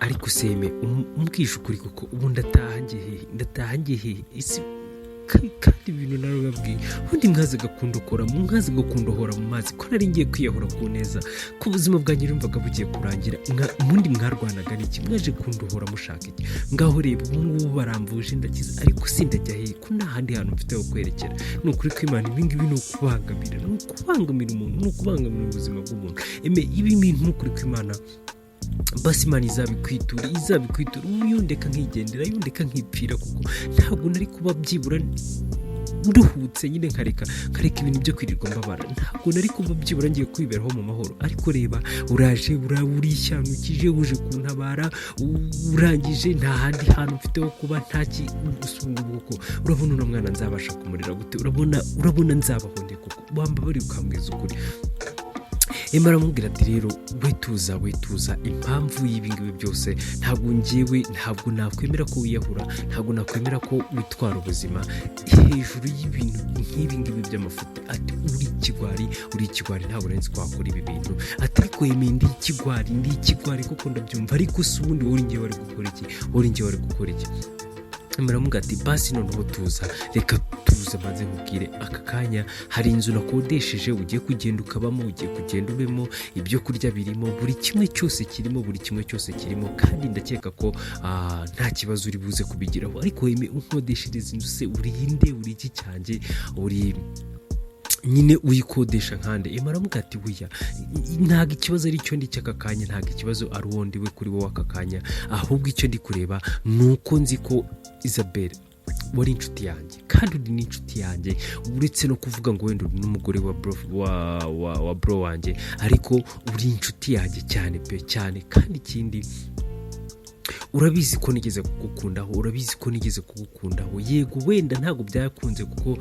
ariko seme umbwisha ukuri kuko ubu ndataha ngiye isi kandi ibintu narababwiye ubundi mwaze gakundohora mu mazi ko nari ngiye kwiyahura ku neza ku buzima bwanjye numvaga bugiye kurangira mundi mwarwanaga n'iki mwaje kundohora mushaka iki ngaho reba ubu ngubu baramvuje ndakiza ariko sindajya hehe ko nta handi hantu mfite ho kwerekera ni ukuri ko Imana ibi ngibi ni ukubangamira umuntu ni ukubangamira ubuzima bw'umuntu ibi bintu ni ukuri ko Imana basi Imana izabikwitura yundeka nkigendera yundeka nkipfira kuko ntabwo nari kuba byibura nduhutse nyine nkareka ibintu byo kwirirwa mbabara ntabwo nari kuba byibura ngiye kwiberaho mu mahoro ariko reba uraje urishanukije uje kuntabara urangije nta handi hantu mfite ho kuba ntaki gusumba ubwoko urabona uno mwana nzabasha kumurera gute urabona nzabaho nde kuko wamba bari ukambwiza ukuri Imana mubwira ati rero wetuza impamvu y'ibingibi byose ntabwo nakwemera ko wiyahura ntabwo nakwemera ko witwara ubuzima hejuru y'ibintu nk'ibingibi by'amafuti ati uri ikigwari ntabwo nzi ko wakora ibi bintu ati ariko yemeye ndi ikigwari kuko ndabyumva ariko si ubundi uri ngiye wari gukora iki Muramuga ati basi noneho reka tuza maze nkubwire aka kanya hari inzu nakodesheje ugiye kugenda ukabamo ugiye kugenda ubemo ibyo kurya birimo buri kimwe cyose kirimo kandi ndakeka ko nta kibazo uri buze kubigiraho ariko weme unkodeshereza inzu se urinde uri iki cyanjye uri nyine uyikodesha nkande Imaramuga ati buya ntago ikibazo ari cyo ndi cy'aka kanya ntago ikibazo ari wondi we kuri wowe aka kanya ahubwo icyo ndi kureba nuko nzi ko Isabelle wari inshuti yanjye kandi uri n'inshuti yanjye uretse no kuvuga ngo wenda uri n'umugore wa bro wanjye ariko uri inshuti yanjye cyane kandi ikindi urabizi ko nigeze kugukundaho yego wenda ntabwo byakunze kuko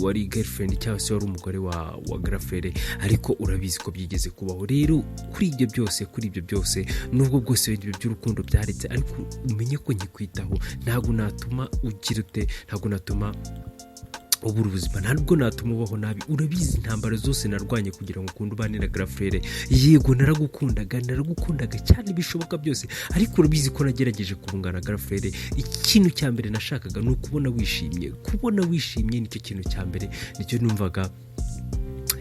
wari girlfriend cyangwa se wari umugore wa girlfriend ariko urabizi ko byigeze kubaho rero kuri ibyo byose nubwo bwose ibyo by'urukundo byaretse ariko umenye ko nkikwitaho ntabwo natuma ubura ubuzima ntabwo natuma ubaho nabi urabizi intambara zose narwanye kugira ngo ukunde ubane na girlfriend yego naragukundaga cyane bishoboka byose ariko urabizi ko nagerageje kurungana girlfriend ikintu cya mbere nashakaga ni ukubona wishimye nicyo kintu cya mbere nicyo numvaga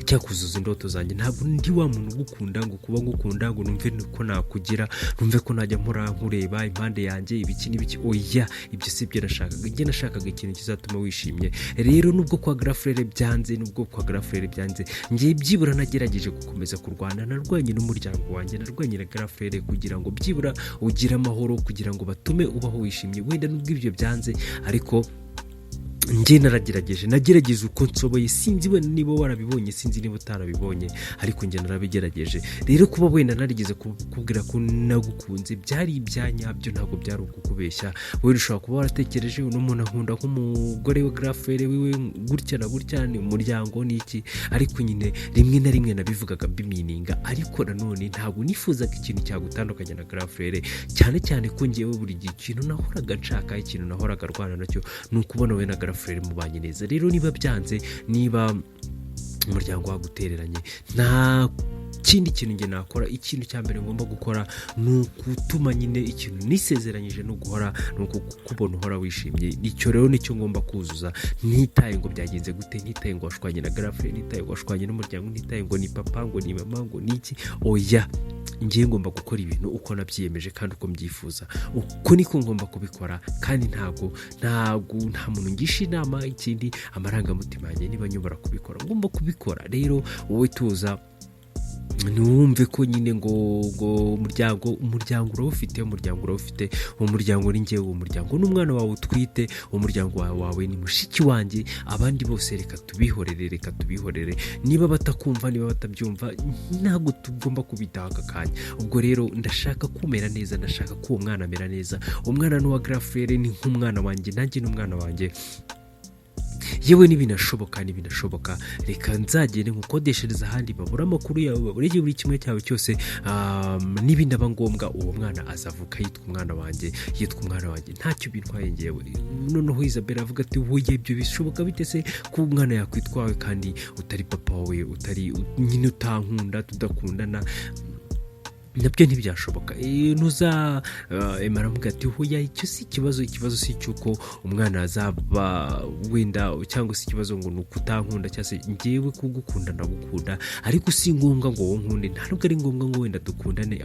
cyakuzuza indoto zanjye ntabwo ndi wa muntu ugukunda ngo kuba ngukunda ngo numve ko nakugira numve ko najya nkureba impande yanjye ibiki oya ibyo si byo nashakaga ikintu kizatuma wishimye rero nubwo kwa girlfriend byanze ngiye byibura nagerageje gukomeza kurwana narwanye n'umuryango wanjye narwanye na girlfriend kugira ngo byibura ugire amahoro kugira ngo batume ubaho wishimye wenda nubwo ibyo byanze ariko njye nagerageje uko nsoboye sinzi wenda niba warabibonye sinzi niba utarabibonye ariko njye narabigerageje rero kuba wenda narigeze kubwira ko nagukunze byari ibyanyabyo ntabwo byari ukukubeshya wowe ushobora kuba waratekereje uno muntu ankunda nk'umugore wa girlfriend wiwe gutya na gutya ni umuryango n'iki ariko nyine rimwe na rimwe nabivugaga mbimininga ariko nanone ntabwo nifuzaga ikintu cyagutandukanya na girlfriend cyane ko ngewe buri gihe ikintu nahoraga nshaka ikintu nahoraga rwana nacyo ni ukubona we na girlfriend mubanye neza rero niba byanze niba umuryango wagutereranye nta kindi kintu nge nakora ikintu cya mbere ngomba gukora ni ukutuma nyine ikintu nisezeranyije no guhora ni ukubona uhora wishimye icyo rero nicyo ngomba kuzuza ntitaye ngo byagenze gute ntitaye ngo washwanye na girlfriend ntitaye ngo washwanye n'umuryango ntitaye ngo ni papa ngo ni mama ngo niki oya ngiye ngomba gukora ibintu uko nabyiyemeje kandi uko mbyifuza uko niko ngomba kubikora kandi nta muntu ngisha inama ikindi amarangamutima yanjye niba nyobora kubikora ngomba kubikora rero wowe tuza ntiwumve ko nyine ngo umuryango urawufite umuryango ni njyewe umuryango n'umwana wawe utwite umuryango wawe ni mushiki wanjye abandi bose reka tubihorere niba batakumva niba batabyumva ntabwo tugomba kubitaho aka kanya ubwo rero ndashaka kumera neza ndashaka ko uwo mwana amera neza umwana n'uwa girlfriend ni nk'umwana wanjye nanjye n'umwana wanjye yewe n'ibinashoboka reka nzagende nkukodeshereza ahandi babura amakuru yawe babure buri kimwe cyawe cyose n'ibindi aba ngombwa uwo mwana azavuka yitwa umwana wanjye ntacyo bintwaye ngewe noneho Isabelle avuga ati wowe ibyo bishoboka bite se ko umwana yakwitwawe kandi utari papa wawe utari nyine utankunda tudakundana nabyo ntibyashoboka. Nuza maramuga ati hoya icyo si ikibazo si cyuko umwana azaba wenda cyangwa se ikibazo ngo nukutankunda cyangwa se ngewe kugukunda ndagukunda ariko si ngombwa ngo wowe nkunde, ntabwo ari ngombwa ngo wenda dukundane.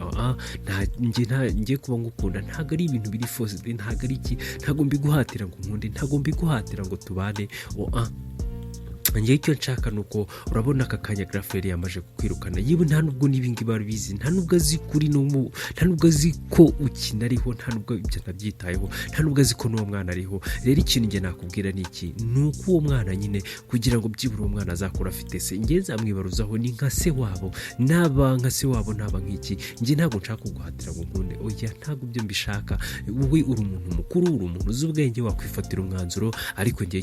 ngiye kuba ngukunda ntabwo ari ibintu biri force, ntabwo ari iki, ntabwo mbiguhatira ngo nkunde, ntabwo mbiguhatira ngo tubane. ngewe icyo nshaka nuko urabona aka kanya Grafere yamaje kukwirukana, yewe nta nubwo n'ibingi babizi, nta nubwo azi kuri nta nubwo azi ko ukina ariho, nta nubwo ibyo nabyitayeho, nta nubwo azi ko n'uwo mwana ariho. Rero ikintu nge nakubwira ni iki, nuko uwo mwana nyine kugira ngo byibura uwo mwana azakura afite se, nge nzamwibaruzaho ni nka se wabo, naba nka se wabo naba nk'iki. Nge ntabwo nshaka kuguhatira ngo nkunde, oya ntabwo ibyo mbishaka. Wowe uri umuntu mukuru, uri umuntu uzi ubwenge, wakwifatira umwanzuro. Ariko nge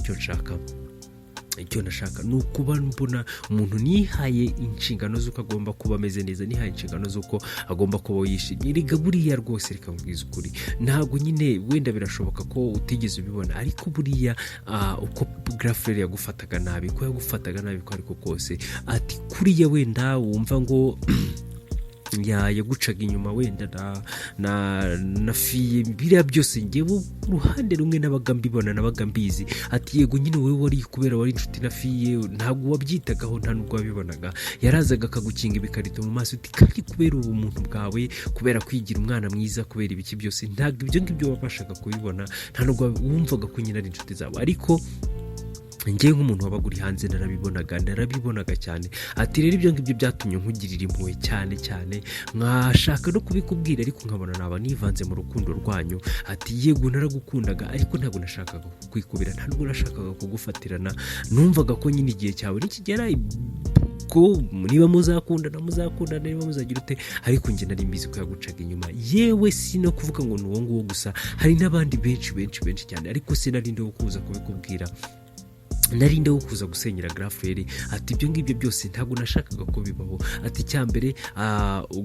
icyo nashaka ni ukuba mbona umuntu nihaye inshingano z'uko agomba kuba ameze neza, nihaye inshingano z'uko agomba kuba yishimye. Rega buriya rwose reka nkubwize ukuri, ntabwo nyine wenda birashoboka ko utigeze ubibona, ariko buriya uko Grafere yagufataga nabi, ko yagufataga nabi ko ariko kose ati kuriya wenda wumva ngo yagucaga inyuma wenda na fiye, biriya byose ngewe uruhande rumwe nabaga mbibona, nabaga mbizi. Ati yego nyine wowe wari kubera wari inshuti na fiye, ntabwo wabyitagaho, nta nubwo wabibonaga. Yarazaga akagukinga ibikarito mu maso, uti kandi kubera ubumuntu bwawe, kubera kwigira umwana mwiza, kubera ibiki byose, ntabwo ibyo ngibyo wabashaga kubibona, nta nubwo wumvaga ko nyine ari inshuti zabo. Ariko ngewe nk'umuntu wabaga uri hanze narabibonaga cyane. Ati rero ibyo ngibyo byatumye nkugirira impuhwe cyane nkashaka no kubikubwira, ariko nkabona naba nivanze mu rukundo rwanyu. Ati yego naragukundaga, ariko ntabwo nashakaga kukwikubira, ntabwo nashakaga kugufatirana. Numvaga ko nyine igihe cyawe nikigera ko niba muzakundana, niba muzagira ute, ariko nge nari mbizi ko yagucaga inyuma. Yewe si no kuvuga ngo ni uwo nguwo gusa, hari n'abandi benshi cyane, ariko sinarinde wo kuza kubikubwira, narinde wo kuza gusenyera Grafere. Ati ibyo ngibyo byose ntabwo nashakaga ko bibaho. Ati cyambere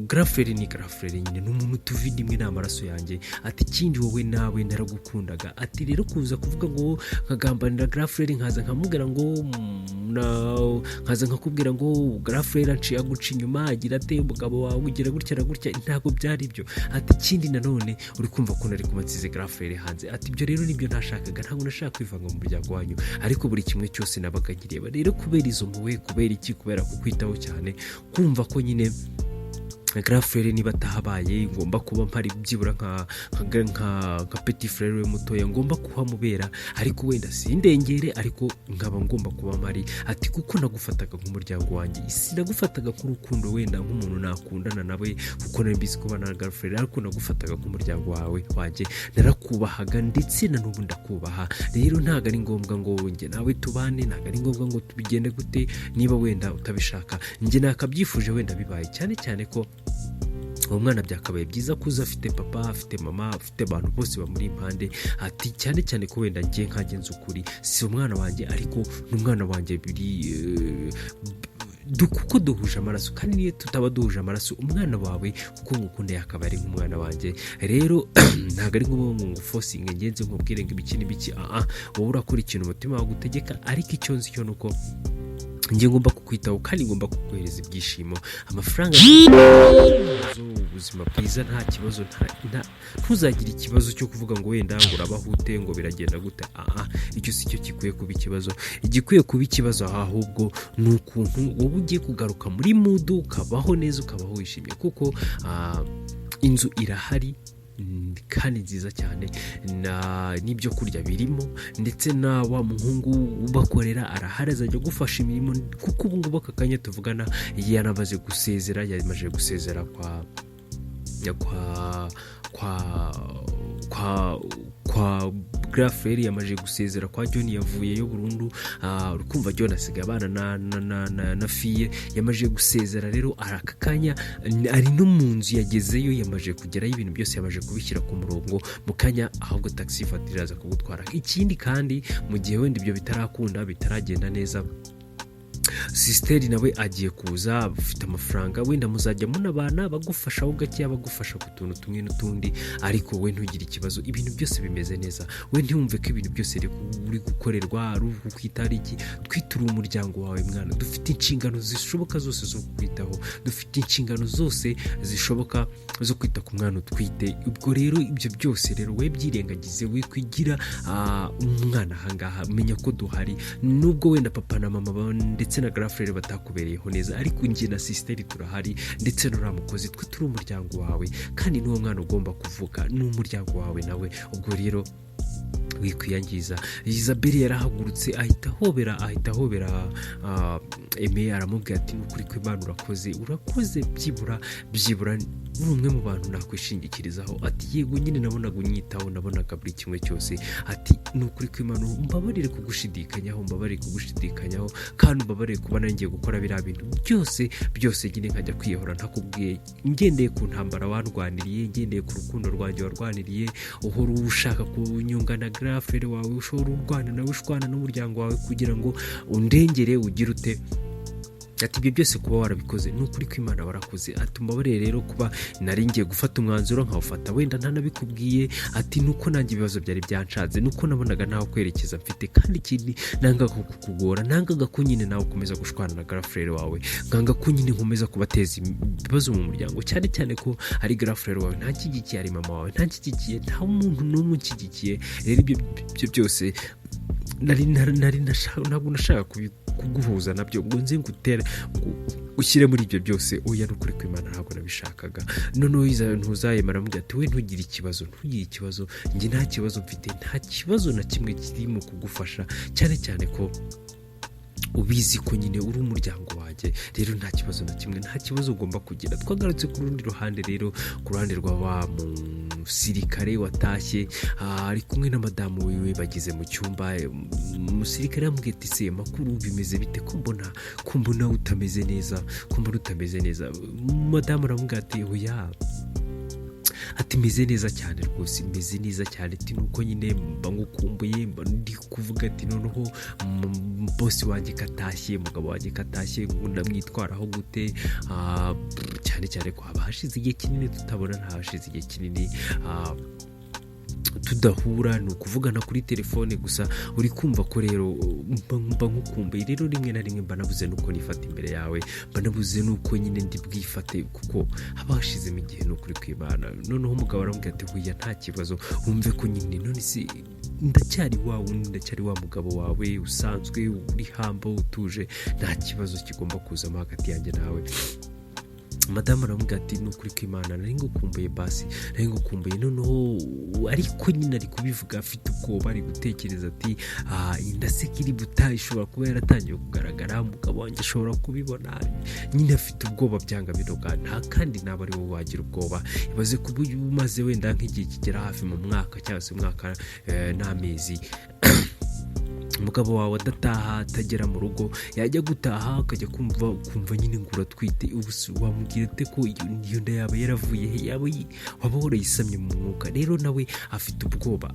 Grafere ni Grafere nyine, n'umuntu tuvindi imwe n'amaraso yanjye. Ati kindi wowe nawe naragukundaga. Ati rero kuza kuvuga ngo nkagambanira Grafere, nkaza nkamubwira ngo nkaza nkakubwira ngo Grafere anciye aguca inyuma, agira ate umugabo wawe ugira gutya na gutya, ntabwo byari ibyo. Ati kindi nanone uri kumva ko nari kumatsize Grafere hanze. Ati ibyo rero nibyo ntashakaga, ntabwo nashaka kwivanga mu muryango wanyu, ariko buri kimwe cyose nabaga ngireba. Rero kubera izo mpuhwe, kubera iki, kubera kukwitaho cyane, kumva ko nyine Grafere niba atahabaye ngomba kuba mpari byibura nka petit frère we mutoya, ngomba kuhamubera, ariko wenda sindengere, ariko nkaba ngomba kuba mpari. Ati kuko nagufataga nk'umuryango wanjye, sinagufataga nk'urukundo wenda nk'umuntu nakundana nawe, kuko nari mbizi ko bana Grafere, ariko nagufataga nk'umuryango wanjye, narakubahaga ndetse na n'ubu ndakubaha. Rero ntabwo ari ngombwa ngo nge nawe tubane, ntabwo ari ngombwa ngo tubigende gute, niba wenda utabishaka. Nge nakabyifuje wenda bibaye, cyane ko uwo mwana byakabaye byiza kuza afite papa, afite mama, afite abantu bose bamuri impande. Ati cyane ko wenda ngiye nkagenza ukuri, si umwana wanjye ariko n'umwana wanjye biri kuko duhuje amaraso, kandi niyo tutaba duhuje amaraso, umwana wawe kuko ngukunda yakaba ari nk'umwana wanjye. Rero ntabwo ari ngo forcing ngenze nkubwire ngo ibiki n'ibiki, wowe urakora ikintu umutima wawe gutegeka. Ariko icyo nzi cyo nuko nge ngomba kukwitaho, kandi ngomba kukohereza ibyishimo, amafaranga, ubuzima bwiza, nta kibazo, ntuzagire ikibazo cyo kuvuga ngo wenda ngo urabahute ngo biragenda gute. Icyo si cyo gikwiye kuba ikibazo. Igikwiye kuba ikibazo ahubwo ni ukuntu wowe ugiye kugaruka muri mudu, ukabaho neza, ukabaho wishimye, kuko inzu irahari kandi nziza cyane, n'ibyo kurya birimo, ndetse na wa muhungu ubakorera arahari, azajya gufasha imirimo, kuko ubu ngubu aka kanya tuvugana yamaze gusezera kwa Grafere, yamaje gusezera kwa John, yavuyeyo burundu. Urukumva John asigaye abana na fiye, yamaje gusezera. Rero aka kanya ari no mu nzu yagezeyo, yamaje kugerayo, ibintu byose yamaje kubishyira ku murongo mu kanya, ahubwo taxi ifatira aza kugutwara. Ikindi kandi mu gihe wenda ibyo bitarakunda, bitaragenda neza, sisiteri nawe agiye kuza ufite amafaranga wenda muzajya munabana bagufashaho gakeya bagufasha ku tuntu tumwe n'utundi ariko we ntugire ikibazo ibintu byose bimeze neza we ntiwumve ko ibintu byose uri gukorerwa ari ukwita iki twitura umuryango wawe mwana dufite inshingano zishoboka zose zo kwitaho dufite inshingano zose zishoboka zo kwita ku mwana utwite ubwo rero ibyo byose rero we byirengagize we kwigira umwana ahangaha menya ko duhari nubwo wenda papa na mama ndetse na girlfriend batakubereyeho neza ariko njye na sisiteri turahari ndetse n'uramukozi twe turi umuryango wawe kandi n'uwo mwana ugomba kuvuka n'umuryango wawe nawe ubwo rero wikwiyangiza. Isabelle yarahagurutse ahita hobera Aime aramubwira ati nukuri ko Imana urakoze byibura uri umwe mu bantu nakwishingikirizaho ati yego nyine nabonaga unyitaho nabonaga buri kimwe cyose ati nukuri ko Imana mbabarire kugushidikanyaho kandi mbabarire kuba nangiye gukora biriya bintu byose nyine nkajya kwiyahura ntakubwiye ngendeye ku ntambara warwaniriye ngendeye ku rukundo rwanjye warwaniriye uhora ushaka kunyungana girlfriend wawe ushobora urwana nawe ushwana n'umuryango wawe kugira ngo undengere ugire ute ati ibyo byose kuba warabikoze nukuri ko Imana warakoze ati mbabarire rero kuba nari ngiye gufata umwanzuro nkawufata wenda ntanabikubwiye ati nuko nanjye ibibazo byari byanshaze nuko nabonaga ntaho kwerekeza mfite kandi ikindi nangaga kukugora nangaga ko nyine nawe ukomeza gushwana na girlfriend wawe nganga ko nyine nkomeza kubateza ibibazo mu muryango cyane ko ari girlfriend wawe ntakigikiye ari mama wawe ntakigikiye nta muntu n'umwe ukigikiye rero ibyo byose ntabwo nashaka kuguhuza nabyo ngo nze ngutera ushyire muri ibyo byose oya nukuri ko Imana ntabwo nabishakaga noneho ntuzayemara mubwira ati we ntugire ikibazo njye nta kibazo mfite nta kibazo na kimwe kiri mu kugufasha cyane ko ubizi ko nyine uri umuryango wanjye rero nta kibazo na kimwe nta kibazo ugomba kugira. Twagarutse ku rundi ruhande rero ku ruhande rwa wa musirikare watashye ari kumwe na madamu wiwe bageze mu cyumba umusirikare yamubwiye ati se makuru bimeze bite ko mbona utameze neza madamu aramubwira ati oya ati meze neza cyane rwose meze neza cyane ati nuko nyine mba ngukumbuye mba ndi kuvuga ati noneho boss wanjye katashye mugabo wanjye katashye ndamwitwaraho gute cyane ko haba hashize igihe kinini tutabona ntahashize igihe kinini tudahura ni ukuvugana kuri telefone gusa uri kumva ko rero mba ngukumbuye rero rimwe na rimwe mba nabuze nuko nifata imbere yawe mba nabuze nuko nyine ndi bwifate kuko haba hashizemo igihe n'ukuri kw'Imana. Noneho umugabo aramubwira ati huya nta kibazo wumve ko nyine none si ndacyari wa mugabo wawe usanzwe uri hamba utuje nta kibazo kigomba kuzamo hagati yanjye nawe. Madamu aramubwira ati nukuri ko Imana nari ngukumbuye noneho ariko nyine ari kubivuga afite ubwoba ari gutekereza ati indaseka iri buta ishobora kuba yaratangiye kugaragara umugabo wanjye ashobora kubibona nyine afite ubwoba byanga biroga nta kandi naba ari wowe wagira ubwoba ibaze kuba umaze wenda nk'igihe kigera hafi mu mwaka cyangwa se umwaka n'amezi umugabo wawe adataha atagera mu rugo yajya gutaha akajya kumva nyine ngo uratwite wamubwira ute ko iyo nda yaba yaravuye waba warayisamye mu mwuka. Rero nawe afite ubwoba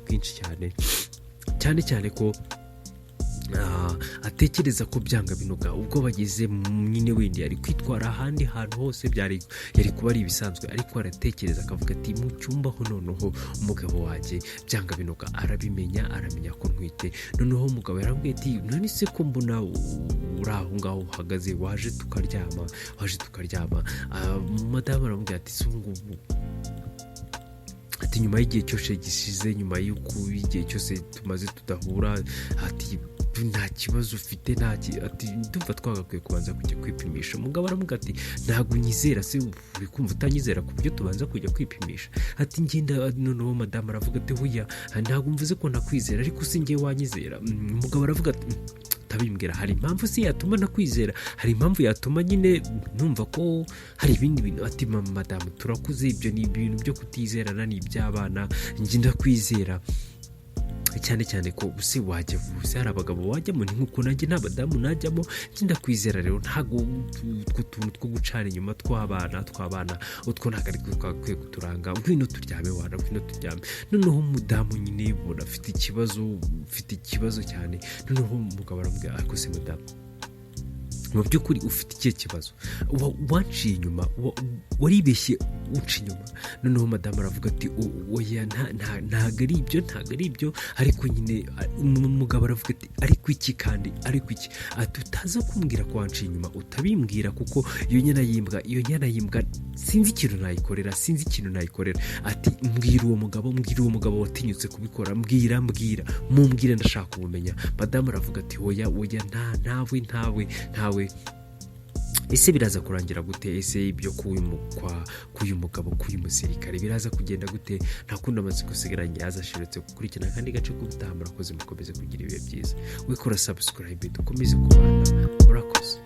bwinshi cyane ko atekereza ko byanga binoga ubwo bageze nyine wenda ari kwitwara ahandi hantu hose yari kuba ari ibisanzwe ariko aratekereza akavuga ati mu cyumba ho noneho umugabo wanjye byanga binoga aramenya ko ntwite. Noneho umugabo yarambwiye ati none se ko mbona uri aho ngaho uhagaze waje tukaryama madamu aramubwira ati si ngubu ati nyuma y'igihe cyose gishize nyuma y'uko igihe cyose tumaze tudahura ati nta kibazo ufite ati ndumva twagakwiye kubanza kujya kwipimisha. Umugabo aramubwira ati ntabwo unyizera se uri kumva utanyizera ku buryo tubanza kujya kwipimisha ati ngenda. Noneho madamu aravuga ati huya ntabwo mvuze ko nakwizera ariko si ngewe wanyizera. Umugabo aravuga ati tabimbwira hari impamvu si yatuma nakwizera hari impamvu yatuma nyine numva ko hari ibindi bintu ati madamu turakuze ibyo ni ibintu byo kutizerana ni iby'abana njye ndakwizera cyane ko usi wajya vuze hari abagabo wajyamo ni nkuko nanjye n'abadamu najyamo njye ndakwizera rero ntago utwo tuntu two gucana inyuma tw'abana utwo ntago ari twakwiye kuturanga ngwino turyame noneho umudamu nyine ubona afite ikibazo cyane. Noneho umugabo aramubwira ariko se madamu mu by'ukuri ufite ikihe kibazo, wanciye inyuma, waribeshye uca inyuma. Noneho madamu aravuga ati oya ntago ari ibyo ariko nyine umugabo aravuga ati ariko iki kandi ariko iki, ati utaza kumbwira ko wanciye inyuma utabimbwira, kuko iyo nyana yimbwa sinzi ikintu nayikorera, ati mbwira uwo mugabo watinyutse kubikora, mbwira mumbwire ndashaka kumumenya. Madamu aravuga ati oya ntawe. Ese biraza kurangira gute? Ese ibyo k'uyu mugabo k'uyu musirikare biraza kugenda gute? Nta kundi amaze gusigaranye azashiretse gukurikirana kandi gace k'ubutaha. Murakoze, mukomeze kugira ibihe byiza. Wikora subscribe dukomeze kubana. Murakoze.